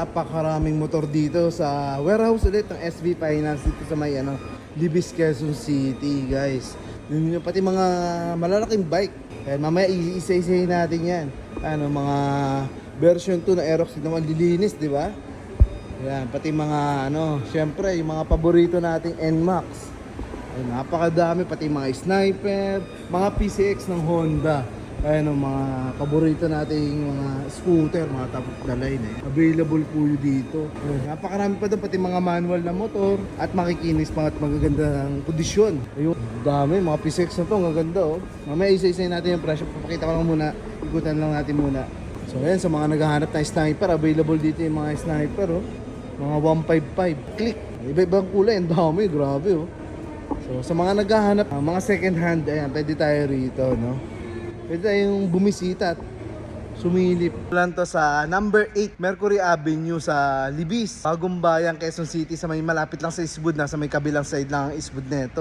napakaraming motor dito sa warehouse ulit ng SB Finance dito sa may Libis, Quezon City, guys. Yun yung pati mga malalaking bike. Kaya mamaya isa-isahin natin yan. Mga version 2 na Aerox din naman lilinis, di ba? Yan, pati mga syempre yung mga paborito nating NMAX. Ay, napakadami, pati mga sniper, mga PCX ng Honda. Ayan mga paborito nating mga scooter, mga top of the line Available po yun dito. Ayan, napakarami pa doon, pati mga manual na motor at makikinis pa at magaganda ng kondisyon. Ayun, dami, mga PCX na to, ang gaganda Mamaya isa-isa natin yung presyo, papakita ko lang muna, ikutan lang natin muna. So ayan, sa mga naghahanap ng sniper, available dito yung mga sniper mga 155 click. Iba-ibang kulay, ang dami, grabe So sa mga naghahanap, mga second hand, ayan, pwede tayo rito, Pwede tayong bumisita at sumilip. Lang to sa number 8 Mercury Avenue sa Libis, Bagong Bayan, Quezon City, sa may malapit lang sa Eastwood, sa may kabilang side lang ang Eastwood neto.